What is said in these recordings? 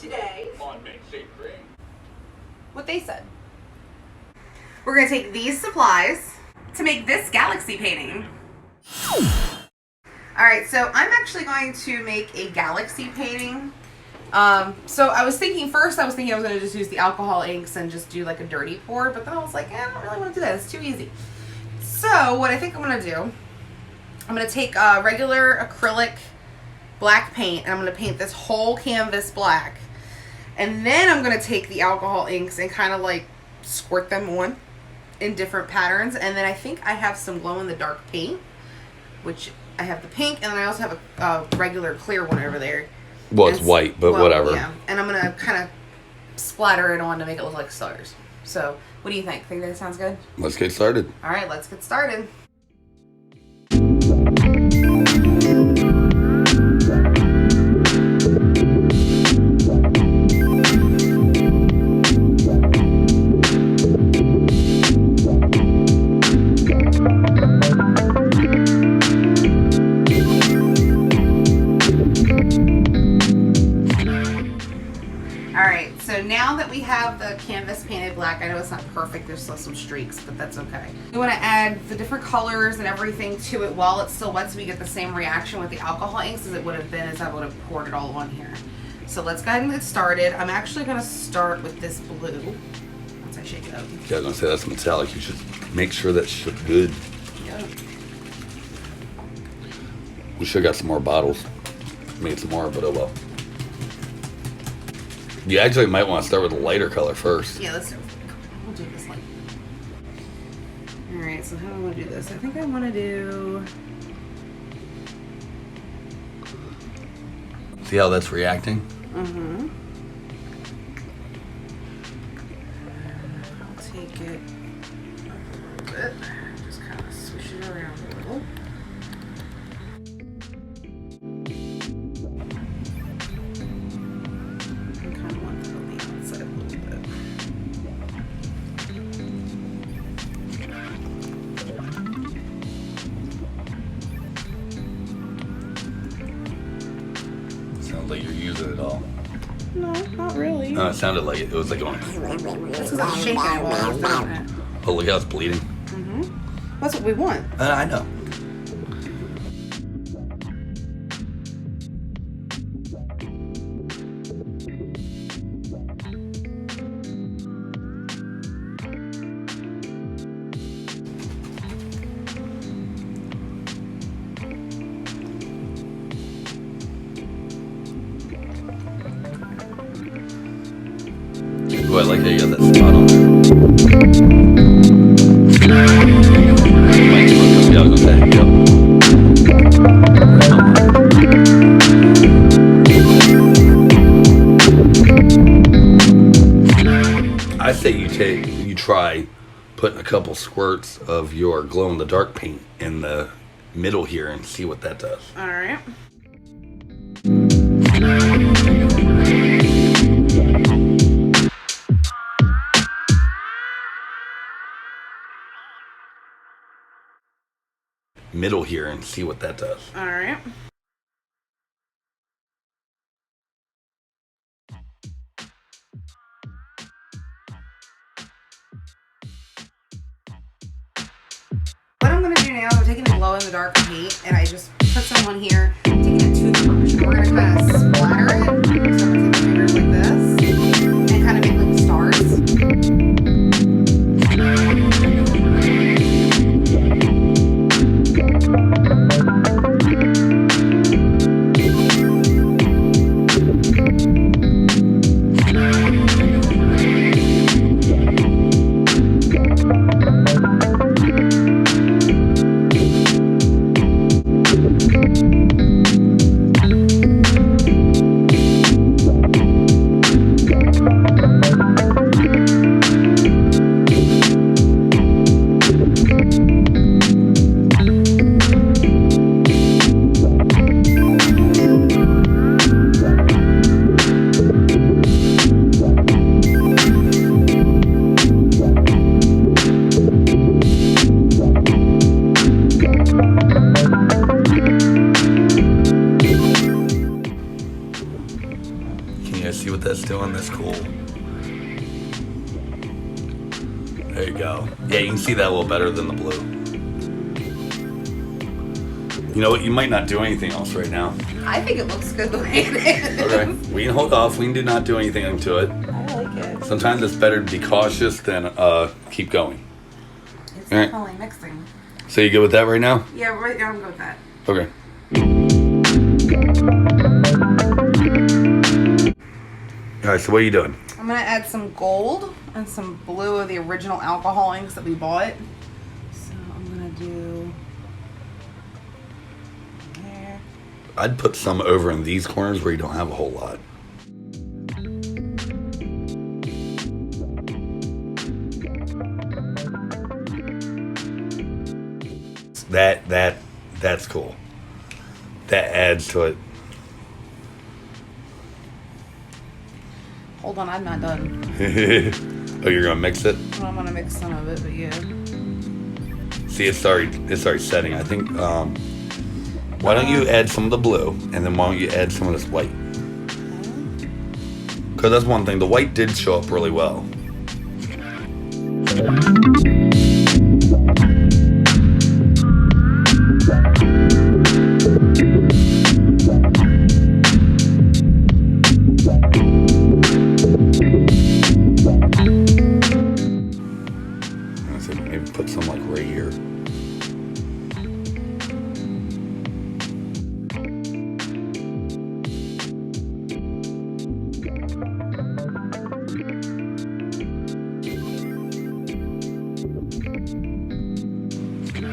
Today on Main Street Green. What they said. We're going to take these supplies to make this galaxy painting. Alright, so I'm actually going to make a galaxy painting. So I was thinking I was going to just use the alcohol inks and just do like a dirty pour, but then I was like, I don't really want to do that. It's too easy. So what I think I'm going to do, I'm going to take regular acrylic black paint and I'm going to paint this whole canvas black. And then I'm going to take the alcohol inks and kind of like squirt them on in different patterns. And then I think I have some glow-in-the-dark paint, which I have the pink, and then I also have a regular clear one over there. Well, it's white, but whatever. Yeah, and I'm going to kind of splatter it on to make it look like stars. So, what do you think? Think that sounds good? Let's get started. All right, let's get started. So now that we have the canvas painted black, I know it's not perfect, there's still some streaks, but that's okay. We want to add the different colors and everything to it while it's still wet so we get the same reaction with the alcohol inks as it would have been as I would have poured it all on here. So let's go ahead and get started. I'm actually going to start with this blue once I shake it up. Yeah, I was going to say that's metallic. You should make sure that's good. Yep. We should have got some more bottles. Made some more, but oh well. You actually might want to start with a lighter color first. Yeah, we'll do this light. Alright, so how do I want to do this? I think I want to do... See how that's reacting? Mm-hmm. I'll take it a little bit. Just kind of swish it around a little. Like you're using it all. No, not really. No, it sounded like it. It was like going. That's because I'm shaking it while I was doing it. Oh, look how it's bleeding. Mm-hmm. That's what we want. I know. Oh, I like how you got that spot on there. Yeah, I was gonna say, yep. I say you try putting a couple squirts of your glow-in-the-dark paint in the middle here and see what that does. All right. Middle here and see what that does. All right. What I'm going to do now is I'm taking the glow-in-the-dark paint and I just put some on here, taking a toothbrush, and we're going to kind of splatter it. So I'm going to take my fingers like this and kind of make like stars. you see what that's doing? That's cool. There you go. Yeah, you can see that a little better than the blue. You know what? You might not do anything else right now. I think it looks good the way it is. Okay. We can hold off. We can do not do anything to it. I like it. Sometimes it's better to be cautious than keep going. It's All right. definitely mixing. So you good with that right now? Yeah, right now I'm good with that. Okay. All right, so what are you doing? I'm going to add some gold and some blue of the original alcohol inks that we bought. So I'm going to do there. I'd put some over in these corners where you don't have a whole lot. That's cool. That adds to it. Hold on, I'm not done. Oh, you're gonna mix it? Well, I'm going to mix some of it, but yeah. See, it's already setting. I think. Why don't you add some of the blue, and then why don't you add some of this white? Because that's one thing. The white did show up really well. Maybe put some like right here.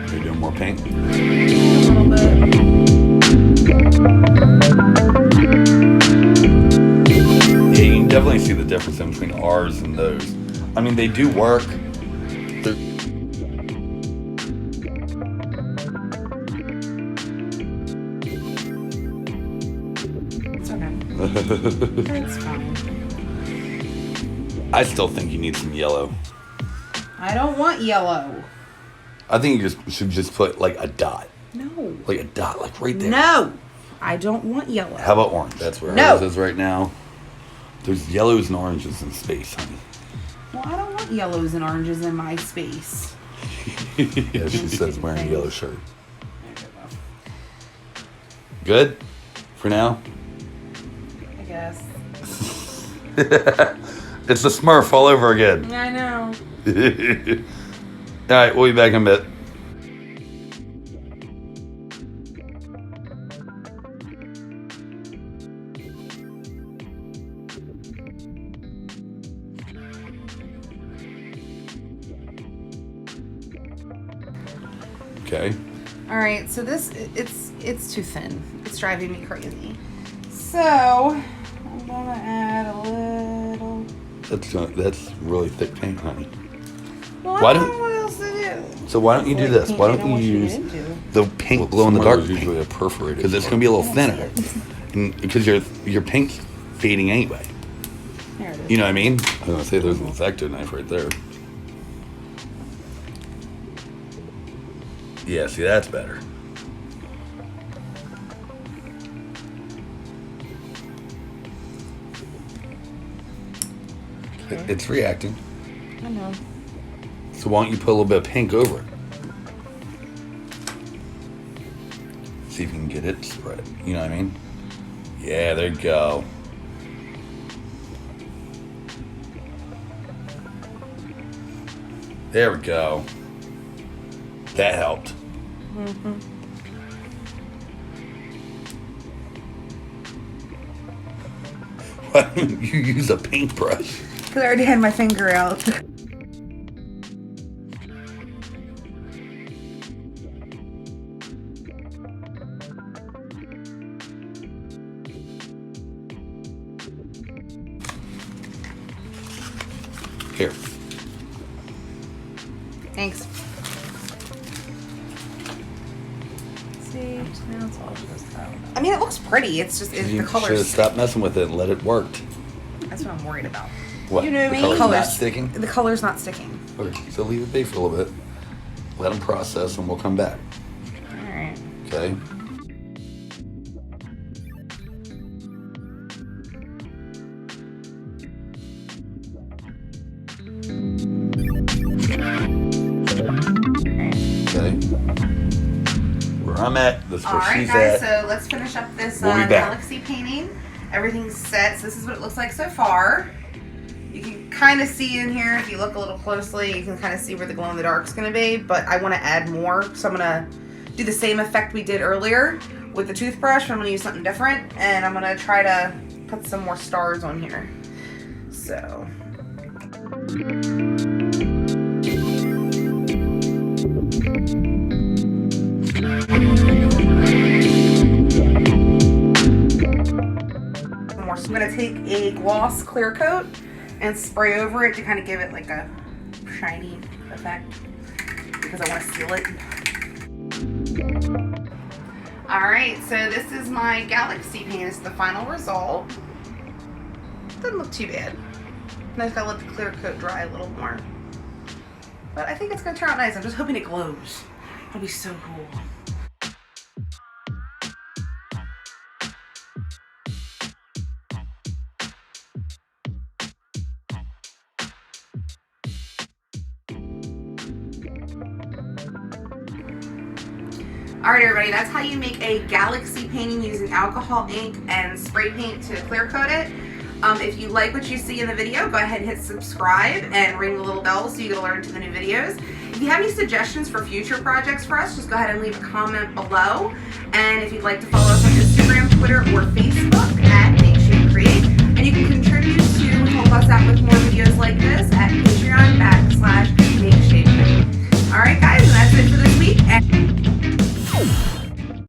You're doing more paint? A little bit. Yeah, you can definitely see the difference in between ours and those. I mean, they do work. It's okay. It's fine. I still think you need some yellow. I don't want yellow. I think you should just put like a dot. No. Like a dot, like right there. No. I don't want yellow. How about orange? That's where No. ours is right now. There's yellows and oranges in space, honey. Well, I don't want yellows and oranges in my space. Yeah, she says wearing a yellow shirt. Good? For now? I guess. It's the Smurf all over again. I know. All right, we'll be back in a bit. Okay. All right, so this it's too thin. It's driving me crazy. So I'm gonna add a little. That's really thick paint, honey. Well, Why I don't don't- know what else to do. So why don't you do this? Why don't you use the paint glow in the dark paint? Usually a perforated. Because it's gonna be a little thinner, and because your paint's fading anyway. There it is. You know what I mean? I was gonna say there's an X-Acto knife right there. Yeah. See, that's better. It's reacting. I know. So why don't you put a little bit of pink over it? See if you can get it spread. You know what I mean? Yeah, there you go. There we go. That helped. Mm-hmm. Why don't you use a paintbrush? Because I already had my finger out. Here. Thanks. See, now it's all just out. I mean, it looks pretty. It's just the You should have colors. stopped messing with it and let it work. That's what I'm worried about. What? You know what I The mean? color's not Colors. sticking? The color's not sticking. Okay, so leave it be for a little bit. Let them process and we'll come back. All right. Okay? where I'm at. That's where Alright she's guys, at. so let's finish up this We'll be back. galaxy painting. Everything's set, so this is what it looks like so far. You can kind of see in here, if you look a little closely, you can kind of see where the glow in the dark is going to be, but I want to add more, so I'm going to do the same effect we did earlier with the toothbrush, but I'm going to use something different, and I'm going to try to put some more stars on here. So... So I'm going to take a gloss clear coat and spray over it to kind of give it like a shiny effect because I want to seal it. Alright, so this is my galaxy paint. It's the final result. Doesn't look too bad. I just gotta let the clear coat dry a little more. But I think it's going to turn out nice. I'm just hoping it glows. That'll be so cool. Alright everybody, that's how you make a galaxy painting using alcohol ink and spray paint to clear coat it. If you like what you see in the video, go ahead and hit subscribe and ring the little bell so you get alerted to the new videos. If you have any suggestions for future projects for us, just go ahead and leave a comment below. And if you'd like to follow us on Instagram, Twitter, or Facebook at Make Shape Create. And you can contribute to help us out with more videos like this at Patreon